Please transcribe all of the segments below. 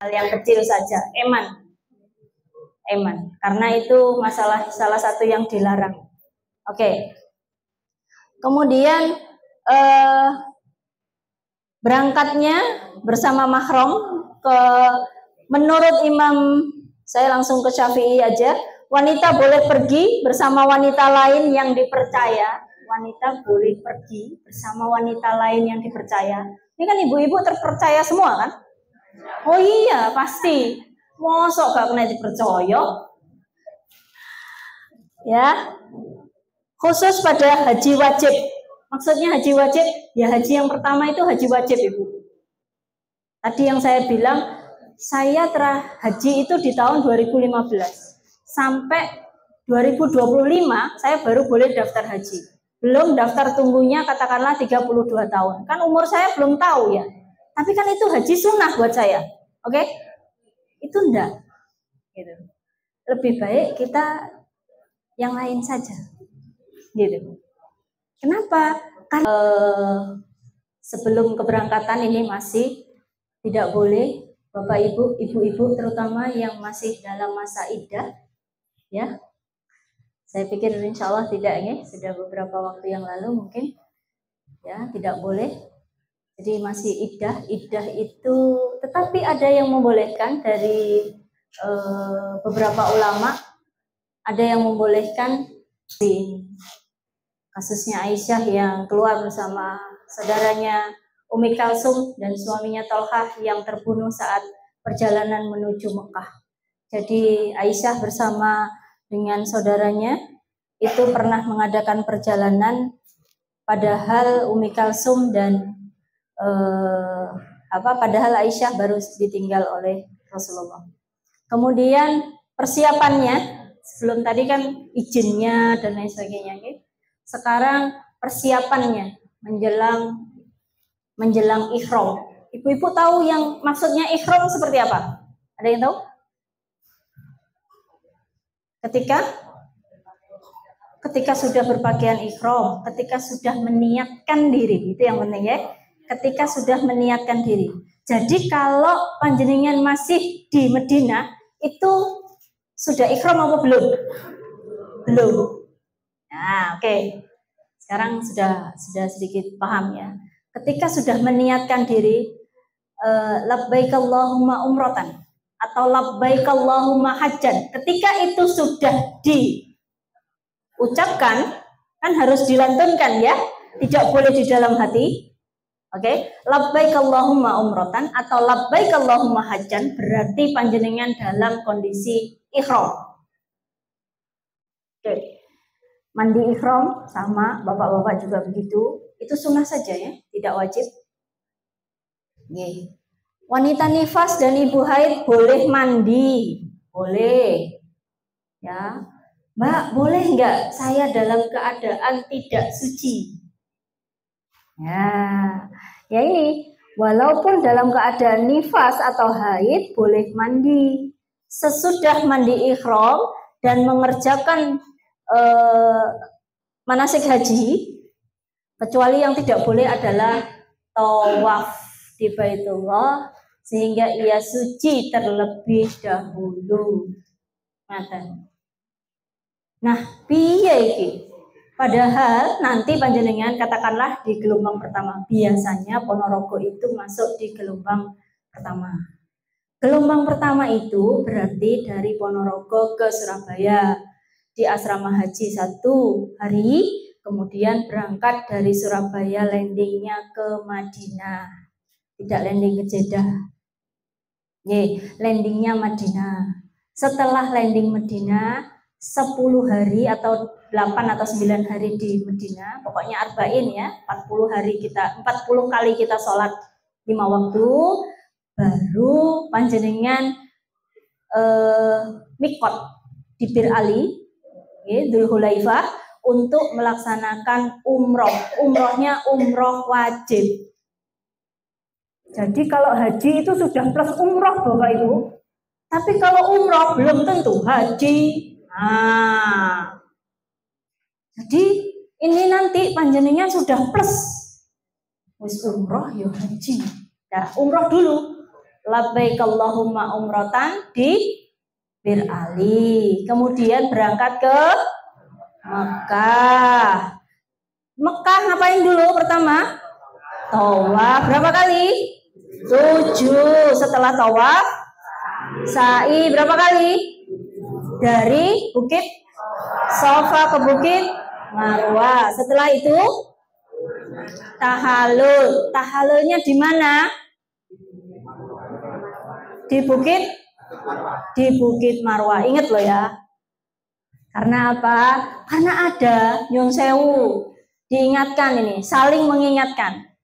hal yang kecil saja, eman. Karena itu masalah salah satu yang dilarang. Oke. Kemudian berangkatnya bersama mahram menurut Imam, saya langsung ke Syafi'i aja. Wanita boleh pergi bersama wanita lain yang dipercaya. Wanita boleh pergi bersama wanita lain yang dipercaya. Ini kan ibu-ibu terpercaya semua kan? Oh iya, pasti. Mosok gak kena dipercaya. Ya. Khusus pada haji wajib. Maksudnya haji wajib, ya haji yang pertama itu haji wajib, Ibu. Tadi yang saya bilang, saya haji itu di tahun 2015. Sampai 2025 saya baru boleh daftar haji. Belum daftar tunggunya katakanlah 32 tahun. Kan umur saya belum tahu ya. Tapi kan itu haji sunnah buat saya. Oke? Itu enggak. Gitu. Lebih baik kita yang lain saja. Gitu. Kenapa? Karena sebelum keberangkatan ini masih tidak boleh Bapak Ibu, ibu-ibu terutama yang masih dalam masa iddah, ya. Saya pikir insya Allah tidak ya, sudah beberapa waktu yang lalu mungkin, ya tidak boleh. Jadi masih iddah itu, tetapi ada yang membolehkan dari beberapa ulama, ada yang membolehkan di kasusnya Aisyah yang keluar bersama saudaranya Ummi Kalsum dan suaminya Tolhah yang terbunuh saat perjalanan menuju Mekah. Jadi Aisyah bersama dengan saudaranya itu pernah mengadakan perjalanan, padahal Ummi Kalsum dan padahal Aisyah baru ditinggal oleh Rasulullah. Kemudian persiapannya, sebelum tadi kan izinnya dan lain sebagainya, okay? Sekarang persiapannya menjelang ihram. Ibu-ibu tahu yang maksudnya ihram seperti apa? Ada yang tahu? Ketika sudah berpakaian ihram, ketika sudah meniatkan diri, itu yang penting ya. Ketika sudah meniatkan diri. Jadi kalau panjenengan masih di Madinah, itu sudah ihram apa belum? Belum. Nah, oke. Sekarang sudah sedikit paham ya. Ketika sudah meniatkan diri, labbaik Allahumma umratan atau labbaik Allahumma hajjan. Ketika itu sudah diucapkan, kan harus dilantunkan ya, tidak boleh di dalam hati. Oke, labbaik Allahumma umratan atau labbaik Allahumma hajjan berarti panjenengan dalam kondisi ihram. Oke. Mandi ihram sama bapak-bapak juga begitu. Itu sunnah saja ya, tidak wajib. Nih. Wanita nifas dan ibu haid boleh mandi, boleh. Ya, Mbak, boleh nggak saya dalam keadaan tidak suci? Ya ini, walaupun dalam keadaan nifas atau haid boleh mandi. Sesudah mandi ihram dan mengerjakan manasik haji, kecuali yang tidak boleh adalah tawaf di Baitullah sehingga ia suci terlebih dahulu. Nah, piye iki? Padahal nanti panjenengan katakanlah di gelombang pertama, biasanya Ponorogo itu masuk di gelombang pertama. Gelombang pertama itu berarti dari Ponorogo ke Surabaya. Di asrama haji 1 hari, kemudian berangkat dari Surabaya landingnya ke Madinah, tidak landing ke Jeddah. Landingnya Madinah. Setelah landing Madinah 10 hari atau 8 atau 9 hari di Madinah, pokoknya arba'in ya, 40 kali kita sholat 5 waktu, baru panjenengan mikot di Bir Ali, Dzul Hulaifah, untuk melaksanakan umroh. Umrohnya umroh wajib. Jadi kalau haji itu sudah plus umroh Bapak Ibu. Tapi kalau umroh belum tentu haji. Nah, jadi ini nanti panjenengan sudah plus. Wis umroh ya haji. Nah, umroh dulu. labbaik Allahumma umratan di Bir Ali. Kemudian berangkat ke Mekah. Mekah ngapain dulu pertama? Tawaf. Berapa kali? 7. Setelah tawaf, sa'i berapa kali? Dari Bukit Safa ke Bukit Marwah. Setelah itu tahalul. Tahalulnya di mana? Di Bukit Marwah. Ingat loh ya. Karena apa? Karena ada nyun sewu. Diingatkan ini, saling mengingatkan.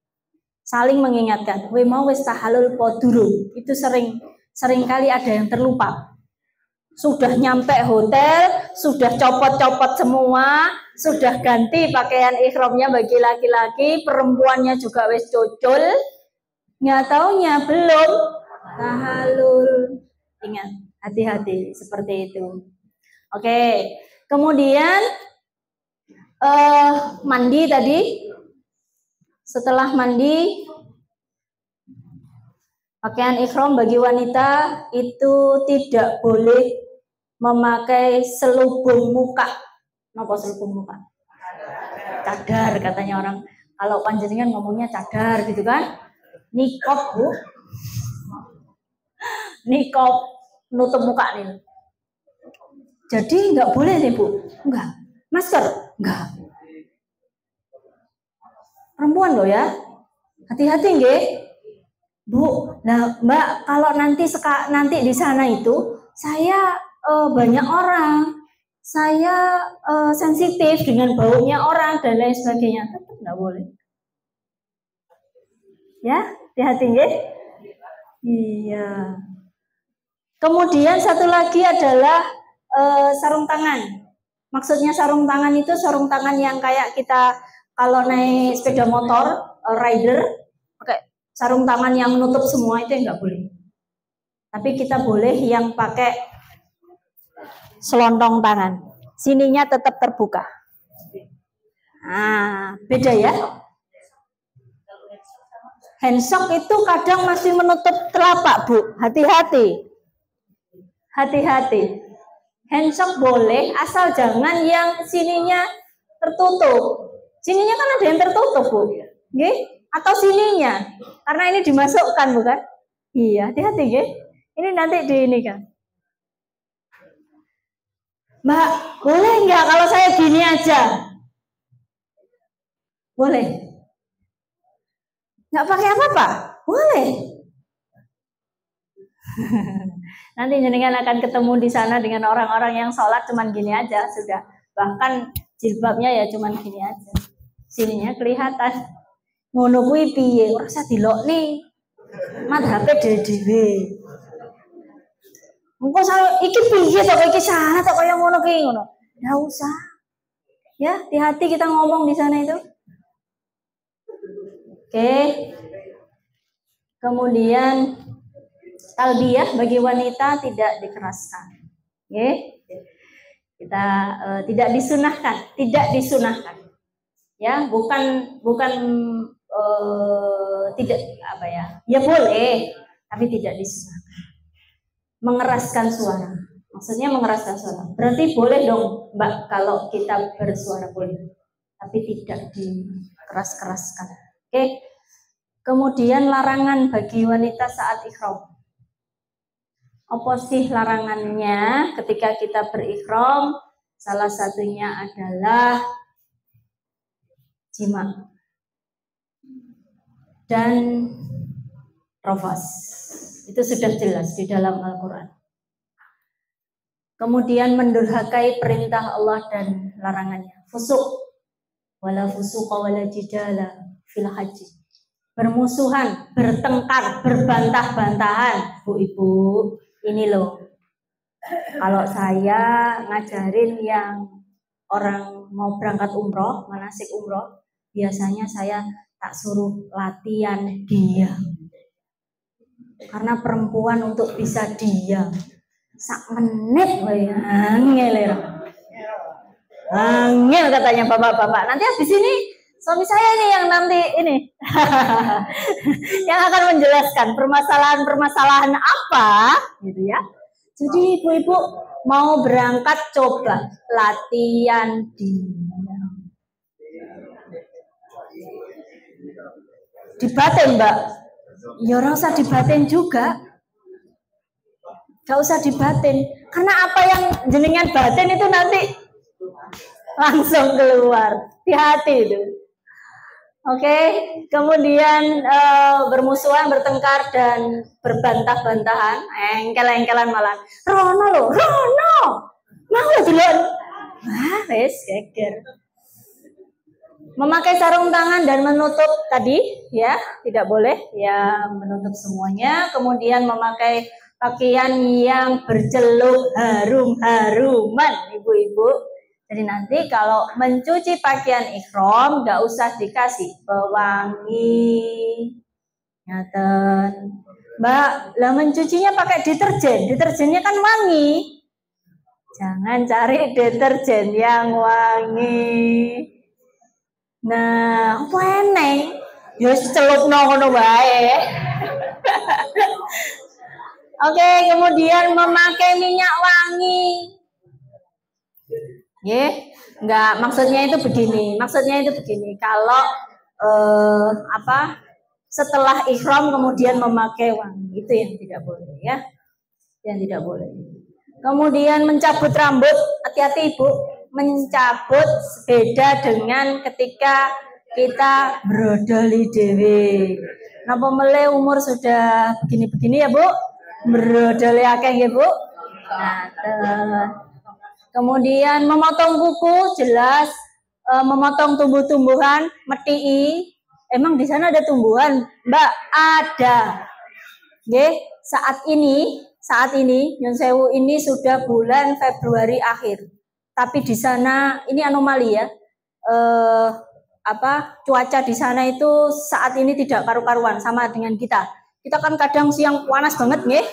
Saling mengingatkan. We mau wis tahalul poduru. Itu sering kali ada yang terlupa. Sudah nyampe hotel, sudah copot-copot semua, sudah ganti pakaian ihramnya bagi laki-laki, perempuannya juga wis cocol, nggak taunya belum tahalul. Ingat, hati-hati seperti itu. Oke, kemudian mandi tadi. Setelah mandi, pakaian ihram bagi wanita itu tidak boleh memakai selubung muka. Napa selubung muka? Cadar katanya orang. Kalau panjenengan ngomongnya cadar gitu kan? Nikop, Bu. Nikop nutup muka nih. Jadi nggak boleh nih, Bu. Enggak. Masker? Enggak. Perempuan loh ya. Hati-hati nggih. Bu, nah Mbak, kalau nanti di sana itu saya banyak orang, saya sensitif dengan baunya orang dan lain sebagainya, tetap nggak boleh. Ya, hati-hati nggih. Iya. Kemudian satu lagi adalah sarung tangan. Maksudnya sarung tangan itu sarung tangan yang kayak kita kalau naik sepeda motor, rider, pakai sarung tangan yang menutup semua itu nggak boleh. Tapi kita boleh yang pakai selontong tangan. Sininya tetap terbuka. Nah, beda ya. Handsock itu kadang masih menutup telapak, Bu. Hati-hati. Hati-hati. Handsock boleh, asal jangan yang sininya tertutup. Sininya kan ada yang tertutup, Bu. Nggih? Atau sininya. Karena ini dimasukkan, bukan? Iya, hati-hati, nggih. Ini nanti di ini kan. Mbak, boleh nggak kalau saya gini aja? Boleh. Nggak pakai apa-apa? Boleh. Nanti jenengan akan ketemu di sana dengan orang-orang yang sholat cuman gini aja sudah. Bahkan jilbabnya ya cuman gini aja. Sininya kelihatan. Ngono kuwi piye? Ora usah dilokne. Madhape dhewe-dhewe. Engko iki piye to iki salah to kaya ngono ki ngono. Enggak usah. Ya, hati-hati kita ngomong di sana itu. Oke. Kemudian talbiyah bagi wanita tidak dikeraskan. Oke. Kita tidak disunahkan. Ya, bukan tidak apa ya. Ya boleh, tapi tidak disunahkan. Mengeraskan suara. Maksudnya mengeraskan suara. Berarti boleh dong, Mbak, kalau kita bersuara boleh. Tapi tidak dikeras-keraskan. Oke. Kemudian larangan bagi wanita saat ihram. Apa sih larangannya ketika kita berihram? Salah satunya adalah jima dan rafas. Itu sudah jelas di dalam Al-Quran. Kemudian mendurhakai perintah Allah dan larangannya. Fusuk, wala fusuqa wala jidala fil haji. Bermusuhan, bertengkar, berbantah-bantahan. Bu Ibu, ini loh. Kalau saya ngajarin yang orang mau berangkat umroh, manasik umroh, biasanya saya tak suruh latihan diam. Karena perempuan untuk bisa diam sak menit angel katanya bapak-bapak. Nanti habis ini Suami saya ini yang nanti ini yang akan menjelaskan permasalahan-permasalahan apa, gitu ya. Jadi ibu-ibu mau berangkat coba latihan dibatin, Mbak. Ya orang usah dibatin juga. Gak usah dibatin. Karena apa yang jenengan batin itu nanti langsung keluar. Hati-hati itu. Oke, kemudian bermusuhan, bertengkar dan berbantah-bantahan, engkel-engkelan malah. Rono loh, Rono. Mau duluan. Wah, wes geger. Memakai sarung tangan dan menutup tadi, ya, tidak boleh, ya, menutup semuanya. Kemudian memakai pakaian yang berceluk harum-haruman, ibu-ibu. Jadi nanti kalau mencuci pakaian ihram nggak usah dikasih pewangi. Ngaten. Mbak, lah mencucinya pakai deterjen. Deterjennya kan wangi. Jangan cari deterjen yang wangi. Nah, apa eneng? Ya celupno ngono wae. Oke, kemudian memakai minyak wangi. Enggak, maksudnya itu begini. Kalau setelah ihram kemudian memakai wangi, itu yang tidak boleh, ya. Yang tidak boleh. Kemudian mencabut rambut, hati-hati Ibu. Mencabut beda dengan ketika kita brodoli dewe. Napa mele umur sudah begini-begini ya Bu? Brodoli akeh ya Bu? Nah, kemudian memotong kuku jelas, memotong tumbuh-tumbuhan, metii. Emang di sana ada tumbuhan, Mbak? Ada. Saat ini Nyun Sewu ini sudah bulan Februari akhir. Tapi di sana ini anomali ya. Cuaca di sana itu saat ini tidak karu-karuan sama dengan kita. Kita kan kadang siang panas banget nggih.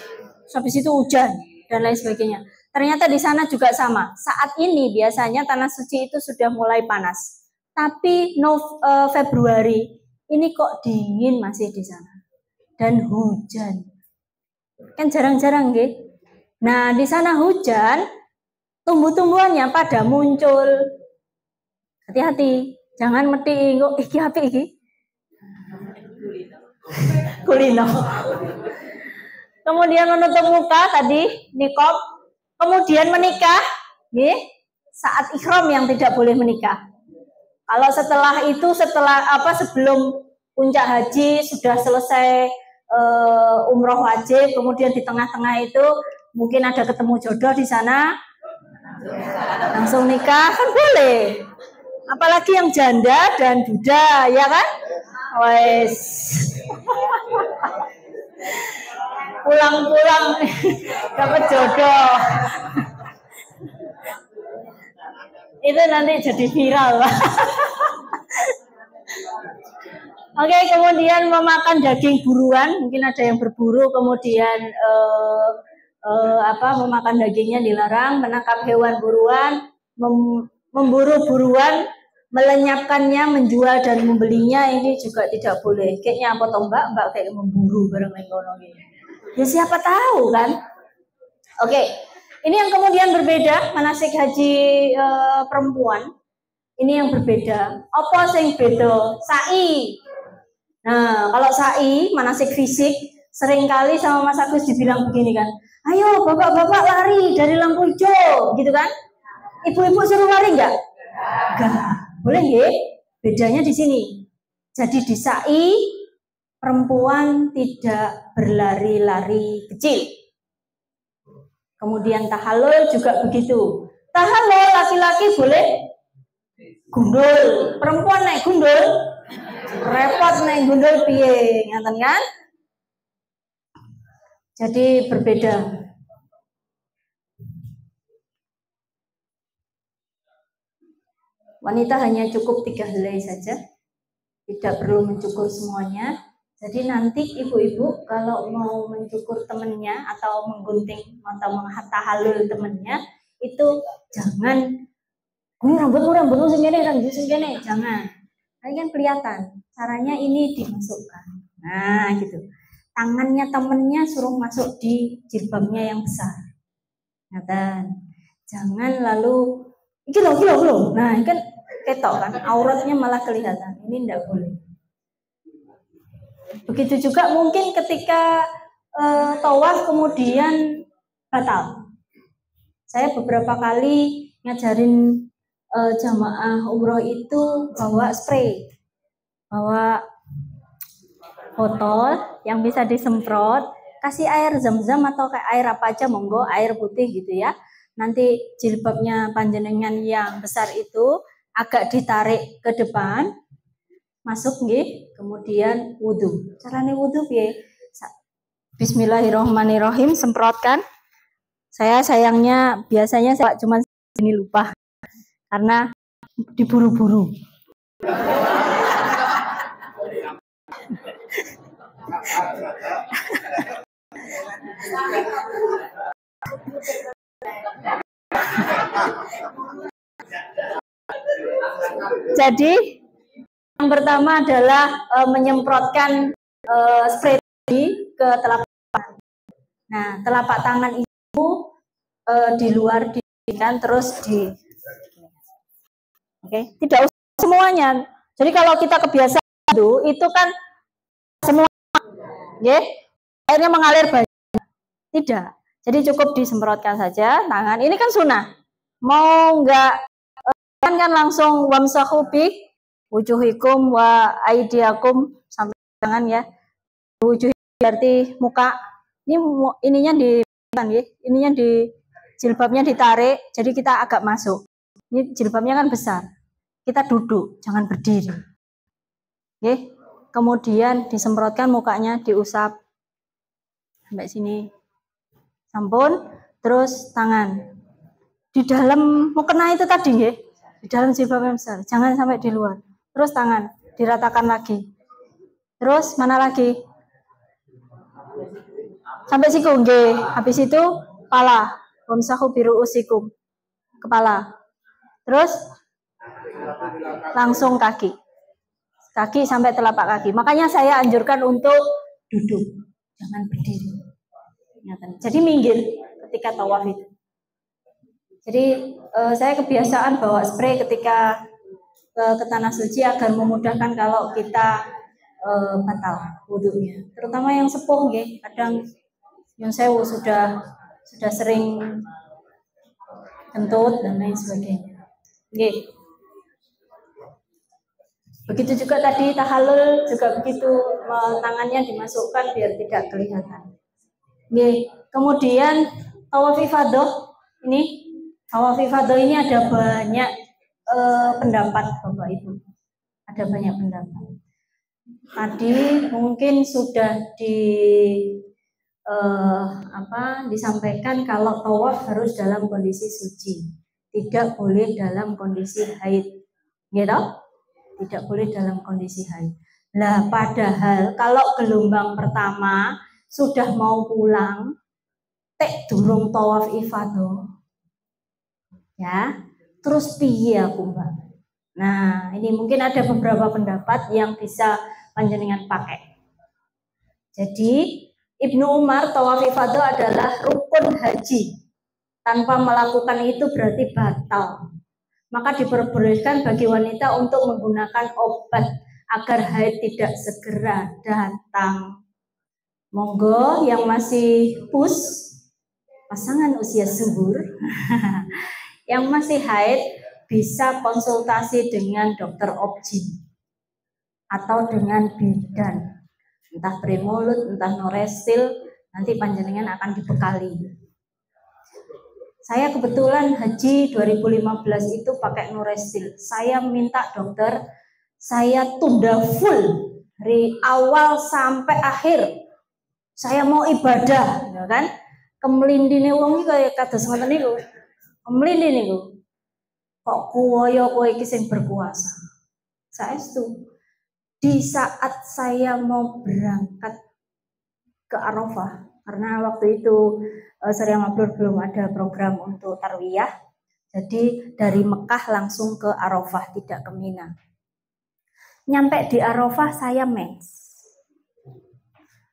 Habis itu hujan dan lain sebagainya. Ternyata di sana juga sama. Saat ini biasanya tanah suci itu sudah mulai panas. Tapi Februari ini kok dingin masih di sana. Dan hujan. Kan jarang-jarang nggih. Nah, di sana hujan, tumbuh-tumbuhannya pada muncul. Hati-hati, jangan meti kok iki api iki. Kulino. Kemudian menutup muka tadi, niqab. Kemudian menikah, saat ihram yang tidak boleh menikah. Kalau sebelum puncak haji sudah selesai umroh wajib, kemudian di tengah-tengah itu mungkin ada ketemu jodoh di sana, langsung nikah kan boleh. Apalagi yang janda dan duda, ya kan? Wes. Pulang-pulang dapat jodoh. Itu nanti jadi viral. Oke, kemudian memakan daging buruan, mungkin ada yang berburu, kemudian memakan dagingnya dilarang, menangkap hewan buruan, memburu buruan, melenyapkannya, menjual dan membelinya ini juga tidak boleh. Kayaknya apa toh Mbak kayak memburu bareng ngono gitu. Ya siapa tahu kan? Oke, ini yang kemudian berbeda manasik haji perempuan. Ini yang berbeda. Apa sing beda? Sa'i. Nah, kalau sa'i manasik fisik seringkali sama Mas Agus dibilang begini kan. Ayo bapak-bapak lari dari lampu hijau, gitu kan? Ibu-ibu suruh lari enggak? Enggak. Boleh nggih? Bedanya di sini. Jadi di sa'i perempuan tidak berlari-lari kecil. Kemudian tahallul juga begitu. Tahallul laki-laki boleh gundul, perempuan naik gundul repot naik gundul piye, ngaten kan? Jadi berbeda. Wanita hanya cukup 3 helai saja, tidak perlu mencukur semuanya. Jadi nanti ibu-ibu kalau mau mencukur temennya atau menggunting atau menghatahalul temennya itu jangan rambutmu segini, jangan. Ini kan kelihatan, caranya ini dimasukkan. Nah, gitu. Tangannya temennya suruh masuk di jilbabnya yang besar. Ngaten. Jangan lalu gilo. Nah, ini kan ketok kan, auratnya malah kelihatan. Ini enggak boleh. Begitu juga mungkin ketika tawaf kemudian batal. Saya beberapa kali ngajarin jamaah umroh itu bawa spray, bawa botol yang bisa disemprot, kasih air zam-zam atau kayak air apa aja monggo, air putih gitu ya. Nanti jilbabnya panjenengan yang besar itu agak ditarik ke depan, masuk nggih, kemudian wudhu. Caranya wudhu piye? Bismillahirrahmanirrahim, semprotkan. Saya sayangnya biasanya saya cuma ini lupa karena diburu-buru. Jadi yang pertama adalah menyemprotkan spray ke telapak. Nah, telapak tangan itu di luar dirikan terus di. Oke, tidak usah semuanya. Jadi kalau kita kebiasaan itu kan semua, ya, airnya mengalir banyak. Tidak. Jadi cukup disemprotkan saja tangan. Ini kan sunnah. Mau enggak kan langsung wamsahu bi wujuhikum wa aidiakum sampai tangan ya. Wujuh berarti muka. Ini ininya di ininya di jilbabnya ditarik, jadi kita agak masuk. Ini jilbabnya kan besar. Kita duduk, jangan berdiri. Oke. Kemudian disemprotkan mukanya, diusap sampai sini. Sampun, terus tangan. Di dalam mukena itu tadi nggih. Di dalam jilbab yang besar, jangan sampai di luar. Terus tangan, diratakan lagi. Terus mana lagi? Sampai siku nggih. Habis itu kepala. Wamsahu biru'usikum. Kepala. Terus langsung kaki. Kaki sampai telapak kaki. Makanya saya anjurkan untuk duduk. Jangan berdiri. Jadi minggir ketika tawaf itu. Jadi saya kebiasaan bawa spray ketika ke tanah suci agar memudahkan kalau kita batal wudhunya. Terutama yang sepuh nggih, kadang yang sewu sudah sering kentut dan lain sebagainya. Nggih. Begitu juga tadi tahallul juga begitu, tangannya dimasukkan biar tidak kelihatan. Nggih. Kemudian tawaf ifadah ini, tawaf ifadah ini ada banyak pendapat Bapak Ibu. Ada banyak pendapat. Tadi mungkin sudah disampaikan kalau tawaf harus dalam kondisi suci, tidak boleh dalam kondisi haid, gitu? Tidak boleh dalam kondisi haid. Nah, padahal kalau gelombang pertama sudah mau pulang, tek durung tawaf ifadah, ya, terus piye aku Mbak? Nah, ini mungkin ada beberapa pendapat yang bisa panjenengan pakai. Jadi Ibnu Umar tawaf ifadah adalah rukun haji. Tanpa melakukan itu berarti batal. Maka diperbolehkan bagi wanita untuk menggunakan obat agar haid tidak segera datang. Monggo yang masih pasangan usia subur yang masih haid bisa konsultasi dengan dokter objin atau dengan bidan. Entah premulut, entah norestil, nanti panjenengan akan dibekali. Saya kebetulan haji 2015 itu pakai norestil. Saya minta dokter, saya tunda full dari awal sampai akhir. Saya mau ibadah, ya kan? Kemlindine wong iki kaya kados ngoten niku. Kemlindine niku. Kok kuwoyo kowe iki sing berkuasa. Saestu. Di saat saya mau berangkat ke Arafah, karena waktu itu Surya Mabrur belum ada program untuk tarwiyah, jadi dari Mekah langsung ke Arafah, tidak ke Mina. Nyampe di Arafah saya mens.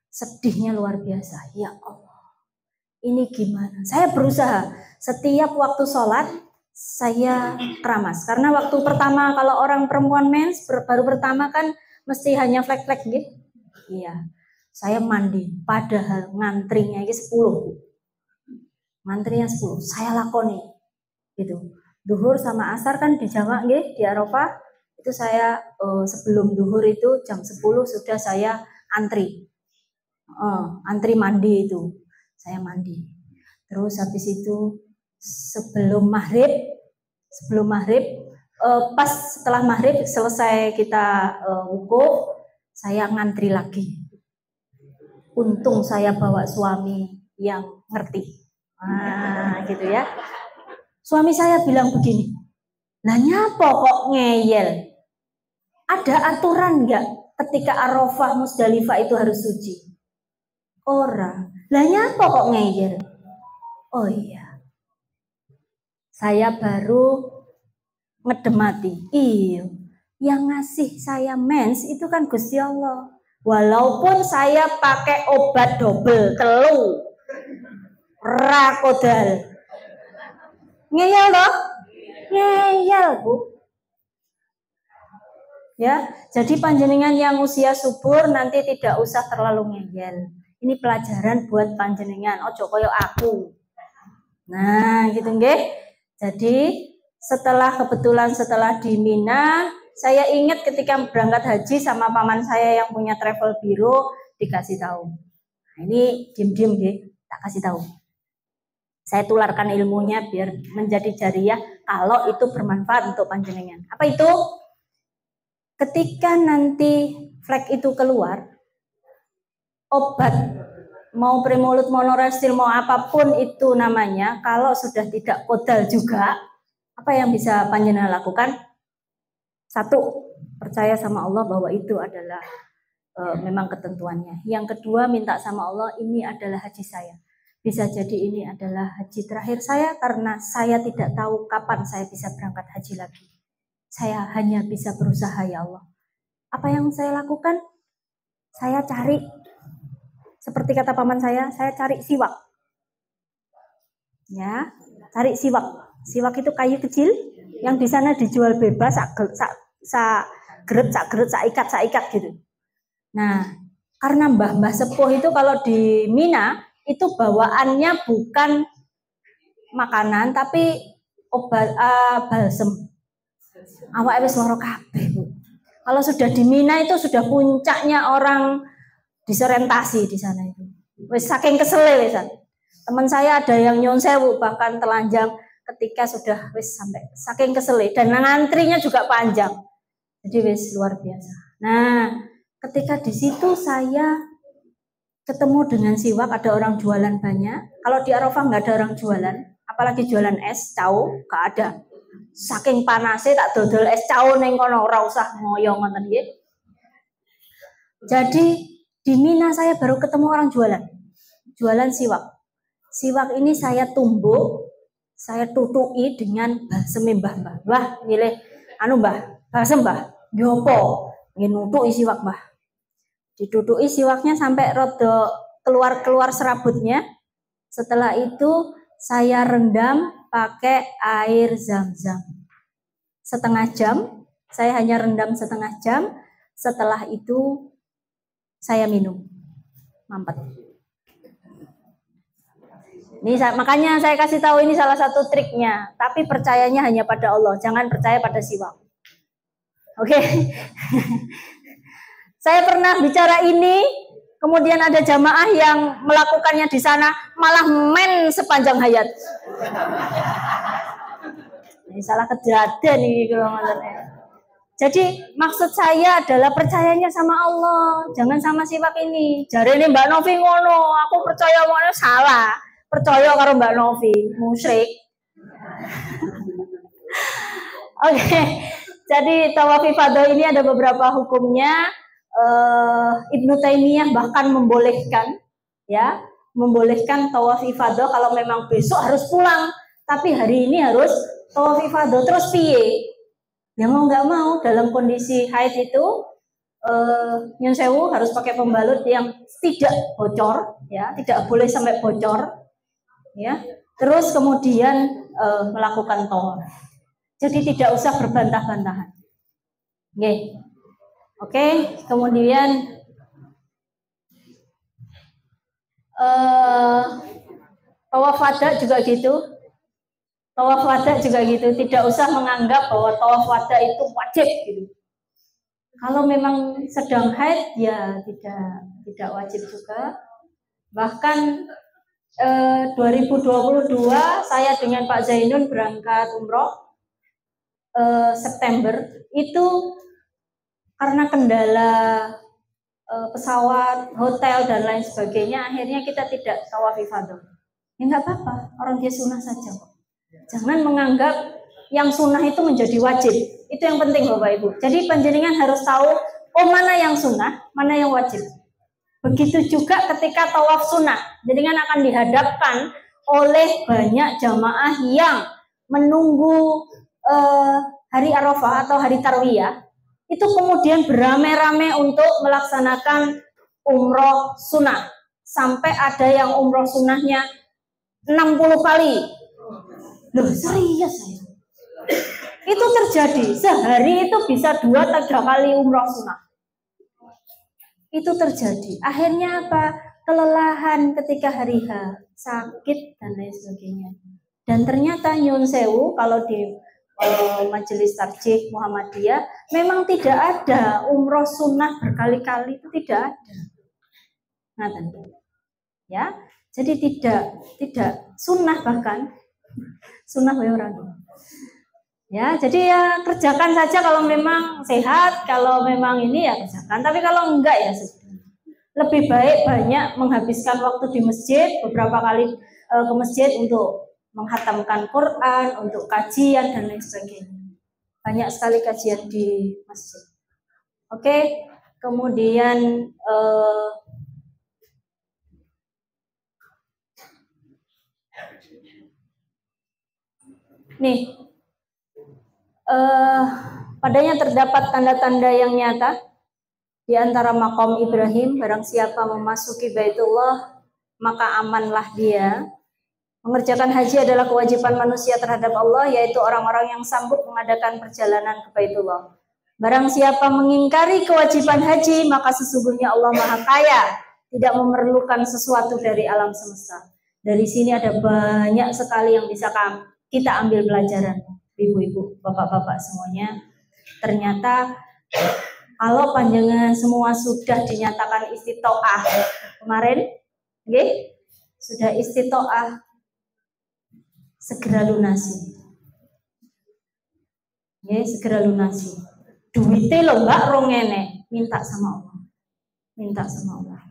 Sedihnya luar biasa. Ya Allah, ini gimana? Saya berusaha setiap waktu sholat saya keramas. Karena waktu pertama kalau orang perempuan mens baru pertama kan mesti hanya flek-flek gitu. Iya. Saya mandi, padahal ngantrinya ini 10. Ngantrinya 10, saya lakoni. Gitu. Duhur sama asar kan di jamak nggih, di Arafah. Itu saya sebelum duhur itu jam 10 sudah saya antri. Antri mandi itu. Saya mandi. Terus habis itu sebelum maghrib pas setelah maghrib selesai kita wukuf, saya ngantri lagi. Untung saya bawa suami yang ngerti. Gitu ya. Suami saya bilang begini, "Lah nyapa kok ngeyel? Ada aturan enggak ketika Arafah Musdalifah itu harus suci?" Ora. "Lah nyapa kok ngeyel?" Oh iya. Saya baru ngedemati. Iya. Yang ngasih saya mens itu kan Gusti Allah. Walaupun saya pakai obat double telu rakodal, ngeyel loh, ngeyel Bu. Ya, jadi panjenengan yang usia subur nanti tidak usah terlalu ngeyel. Ini pelajaran buat panjenengan. Ojo koyo aku. Nah, gitu nggih. Jadi kebetulan setelah di Mina, saya ingat ketika berangkat haji sama paman saya yang punya travel bureau dikasih tahu. Nah, ini diem-diem nggih, tak kasih tahu. Saya tularkan ilmunya biar menjadi jariah kalau itu bermanfaat untuk panjenengan. Apa itu? Ketika nanti flek itu keluar, obat mau Primolut, Monorestil, mau apapun itu namanya, kalau sudah tidak kodal juga, apa yang bisa panjenengan lakukan? Satu, percaya sama Allah bahwa itu adalah memang ketentuannya. Yang kedua, minta sama Allah, ini adalah haji saya. Bisa jadi ini adalah haji terakhir saya karena saya tidak tahu kapan saya bisa berangkat haji lagi. Saya hanya bisa berusaha, ya Allah. Apa yang saya lakukan? Saya cari, seperti kata paman saya cari siwak. Ya, cari siwak. Siwak itu kayu kecil yang di sana dijual bebas, sak ikat gitu. Nah, karena mbah-mbah sepuh itu kalau di Mina itu bawaannya bukan makanan tapi obat balsem. Awake wis lara kabeh, Bu. Kalau sudah di Mina itu sudah puncaknya orang disorientasi di sana itu. Wis saking kesele wisan. Teman saya ada yang nyon sewu bahkan telanjang ketika sudah wis sampai saking kesele dan ngantrinya juga panjang. Jadi wis luar biasa. Nah, ketika di situ saya ketemu dengan siwak, ada orang jualan banyak. Kalau di Arafah nggak ada orang jualan, apalagi jualan es cao, nggak ada. Saking panasnya tak dodol es cao neng kono ora usah ngoyo ngoten nggih. Jadi di Mina saya baru ketemu orang jualan siwak. Siwak ini saya tumbuk, saya tutui dengan balsem mbah. Wah, milih mbah, balsem mbah. Yopo, nutuki siwak mbah. Ditutuki siwaknya sampai rodo keluar serabutnya. Setelah itu saya rendam pakai air zam-zam. Setengah jam, saya hanya rendam setengah jam. Setelah itu saya minum. Mampet. Ini makanya saya kasih tahu ini salah satu triknya. Tapi percayanya hanya pada Allah, jangan percaya pada siwak. Oke. Saya pernah bicara ini, kemudian ada jamaah yang melakukannya di sana, malah men sepanjang hayat. Ini salah kejadian nih kalau ngomongnya. Jadi maksud saya adalah percayanya sama Allah, jangan sama siwak ini. Jarene Mbak Novi ngono, aku percaya ngono salah. Percaya karo Mbak Novi, musyrik. Oke. Jadi tawaf ifadah ini ada beberapa hukumnya. Ibnu Taimiyah bahkan membolehkan tawaf ifadah kalau memang besok harus pulang, tapi hari ini harus tawaf ifadah. Terus piye? Ya mau nggak mau dalam kondisi haid itu nyun sewu harus pakai pembalut yang tidak bocor, ya, tidak boleh sampai bocor, ya. Terus kemudian melakukan tawaf. Jadi tidak usah berbantah-bantahan. Oke, kemudian tawaf wada juga gitu. Tawaf wada juga gitu. Tidak usah menganggap bahwa tawaf wada itu wajib gitu. Kalau memang sedang haid ya tidak wajib juga. Bahkan 2022 saya dengan Pak Zainun berangkat umroh September itu karena kendala pesawat, hotel dan lain sebagainya, akhirnya kita tidak tawaf ifadah. Ya nggak apa-apa, orang dia sunnah saja kok. Jangan menganggap yang sunnah itu menjadi wajib. Itu yang penting Bapak Ibu. Jadi panjenengan harus tahu, oh mana yang sunnah, mana yang wajib. Begitu juga ketika tawaf sunnah, jenengan akan dihadapkan oleh banyak jamaah yang menunggu hari Arafah atau hari Tarwiyah. Itu kemudian beramai-ramai untuk melaksanakan umroh sunnah. Sampai ada yang umroh sunnahnya 60 kali. Loh serius saya. Itu terjadi. Sehari itu bisa 2-3 kali umroh sunnah. Itu terjadi. Akhirnya apa? Kelelahan ketika hari H. Sakit dan lain sebagainya. Dan ternyata nyun sewu kalau di Majelis Tarjih Muhammadiyah memang tidak ada umroh sunnah berkali-kali, itu tidak ada. Nah, ya, jadi tidak sunnah, bahkan sunnah orang. Ya, jadi ya kerjakan saja kalau memang sehat, kalau memang ini ya kerjakan. Tapi kalau enggak ya sudah. Lebih baik banyak menghabiskan waktu di masjid, beberapa kali ke masjid untuk menghatamkan Quran, untuk kajian dan lain sebagainya. Banyak sekali kajian di masjid. Oke, kemudian nih, padanya terdapat tanda-tanda yang nyata di antara makom Ibrahim. Barang siapa memasuki Baitullah, maka amanlah dia. Mengerjakan haji adalah kewajiban manusia terhadap Allah, yaitu orang-orang yang sanggup mengadakan perjalanan ke Baitullah. Barang siapa mengingkari kewajiban haji, maka sesungguhnya Allah Maha Kaya, tidak memerlukan sesuatu dari alam semesta. Dari sini ada banyak sekali yang bisa kita ambil pelajaran, ibu-ibu, bapak-bapak semuanya. Ternyata kalau panjenengan semua sudah dinyatakan istitoah kemarin, sudah istitoah, segera lunasi. Segera lunasi. Duitnya lo enggak rongene, minta sama Allah. Minta sama Allah.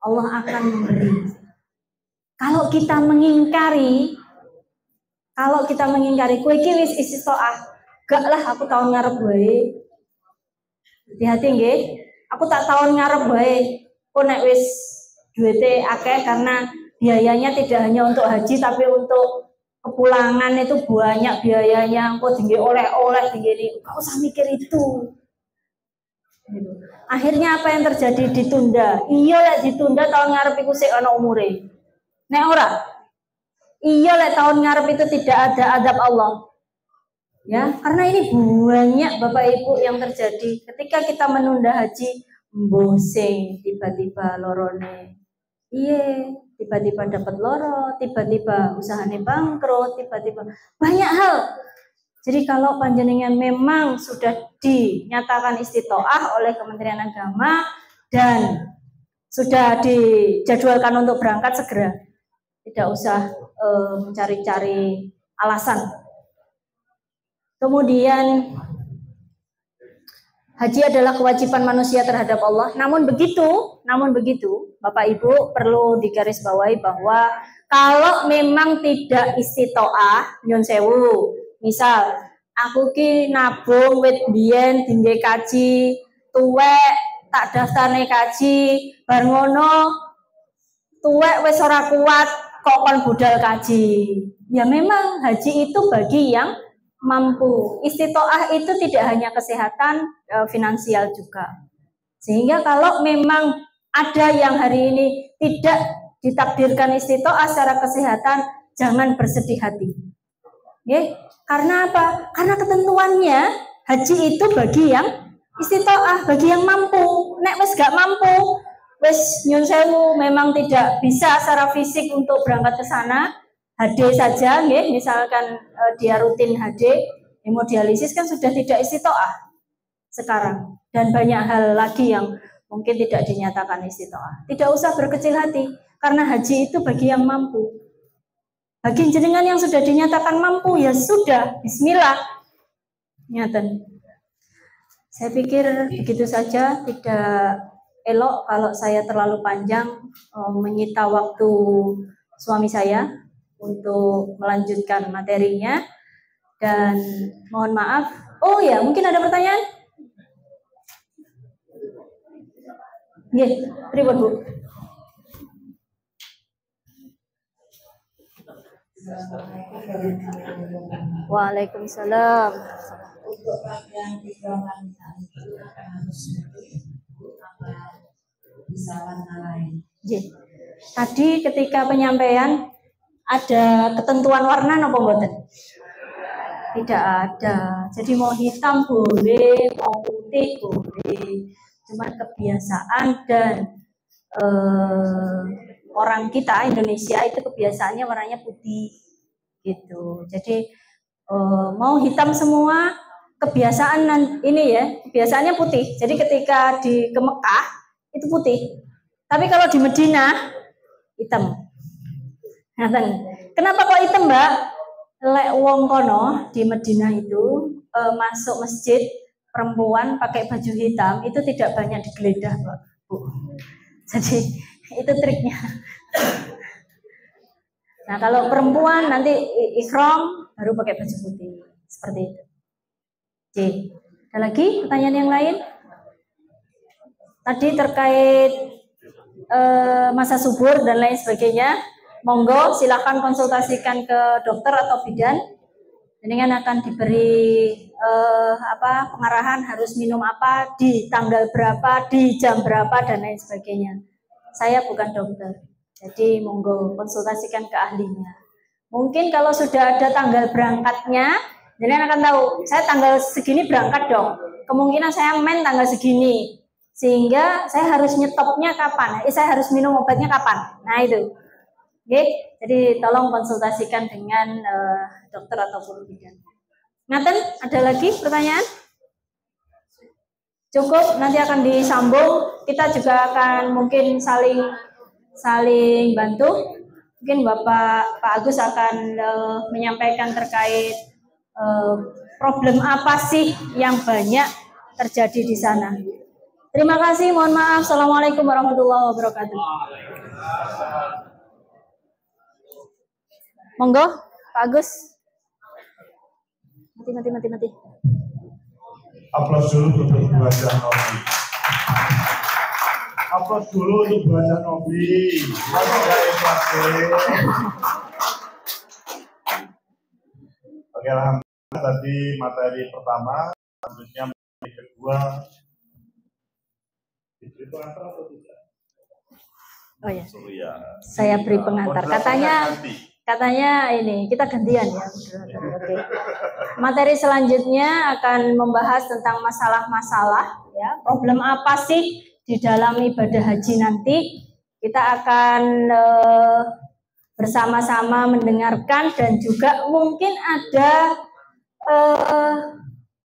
Allah akan memberi. Kalau kita mengingkari, kowe iki wis istitoah, gak lah aku tahun ngarep wae. Hati-hati nggih. Aku tak tahun ngarep wae. Kok nek wis duite akeh, karena biayanya tidak hanya untuk haji tapi untuk kepulangan itu banyak biayanya, kok tinggi oleh-oleh tinggi, gak usah mikir itu. Akhirnya apa yang terjadi? Ditunda. Iya lah ditunda, tahun ngarep iku sik ana umure. Nek ora, iya lah tahun ngarep itu tidak ada adab Allah. Ya, karena ini banyak Bapak Ibu yang terjadi ketika kita menunda haji, mbosing tiba-tiba lorone. Iya, tiba-tiba dapat loro, tiba-tiba usahanya bangkrut, tiba-tiba banyak hal. Jadi kalau panjenengan memang sudah dinyatakan istitoah oleh Kementerian Agama dan sudah dijadwalkan untuk berangkat, segera. Tidak usah mencari-cari alasan. Kemudian haji adalah kewajiban manusia terhadap Allah. Namun begitu, Bapak Ibu perlu digarisbawahi bahwa kalau memang tidak istitoah, nyun sewu, misal aku ki nabung wit biyen dinggo kaji, tuwek tak daftarne kaji, bar ngono tuwek wis ora kuat kok kon budal kaji. Ya memang haji itu bagi yang mampu. Istitoah itu tidak hanya kesehatan, finansial juga. Sehingga kalau memang ada yang hari ini tidak ditakdirkan istitoah secara kesehatan, jangan bersedih hati. Karena apa? Karena ketentuannya haji itu bagi yang istitoah, bagi yang mampu. Nek wis gak mampu, wis nyun sewu memang tidak bisa secara fisik untuk berangkat ke sana, HD saja, misalkan dia rutin HD, hemodialisis kan sudah tidak istitoah sekarang. Dan banyak hal lagi yang mungkin tidak dinyatakan istitoah. Tidak usah berkecil hati, karena haji itu bagi yang mampu. Bagi jenengan yang sudah dinyatakan mampu, ya sudah, bismillah. Nyatan. Saya pikir begitu saja, tidak elok kalau saya terlalu panjang menyita waktu suami saya untuk melanjutkan materinya. Dan mohon maaf, oh ya, mungkin ada pertanyaan? Pripun, Bu? Waalaikumsalam. Untuk pakaian ikroman bisa warna lain. Tadi ketika penyampaian ada ketentuan warna nopo mboten? Tidak ada. Jadi mau hitam boleh, mau putih boleh. Cuma kebiasaan dan orang kita Indonesia itu kebiasaannya warnanya putih gitu. Jadi mau hitam semua kebiasaan ini ya, kebiasaannya putih. Jadi ketika ke Mekah itu putih. Tapi kalau di Madinah hitam. Kenapa kok hitam, Mbak? Lek wong kono di Madinah itu masuk masjid perempuan pakai baju hitam itu tidak banyak digeledah, Pak, Bu. Jadi itu triknya. Nah, kalau perempuan nanti ihram baru pakai baju putih. Seperti itu. Ada lagi pertanyaan yang lain? Tadi terkait masa subur dan lain sebagainya. Monggo silahkan konsultasikan ke dokter atau bidan. Dengan akan diberi pengarahan harus minum apa, di tanggal berapa, di jam berapa, dan lain sebagainya. Saya bukan dokter, jadi monggo konsultasikan ke ahlinya. Mungkin kalau sudah ada tanggal berangkatnya, jadi akan tahu, saya tanggal segini berangkat dong. Kemungkinan saya main tanggal segini, sehingga saya harus nyetopnya kapan, saya harus minum obatnya kapan. Nah itu, jadi tolong konsultasikan dengan dokter ataupun bidan. Ngaten, ada lagi pertanyaan? Cukup, nanti akan disambung. Kita juga akan mungkin saling bantu. Mungkin Pak Agus akan menyampaikan terkait problem apa sih yang banyak terjadi di sana. Terima kasih, mohon maaf. Assalamualaikum warahmatullahi wabarakatuh. Monggo, Pak Agus. Mati. Aplaus dulu untuk Bu Hajah Novi. Aplaus dulu untuk Bu Hajah Novi. Oke, alhamdulillah tadi materi pertama, selanjutnya materi kedua. Diberi pengantar atau tidak? Oh ya. Saya beri pengantar. Katanya ini kita gantian ya. Oke. Materi selanjutnya akan membahas tentang masalah-masalah ya, problem apa sih di dalam ibadah haji nanti. Kita akan bersama-sama mendengarkan dan juga mungkin ada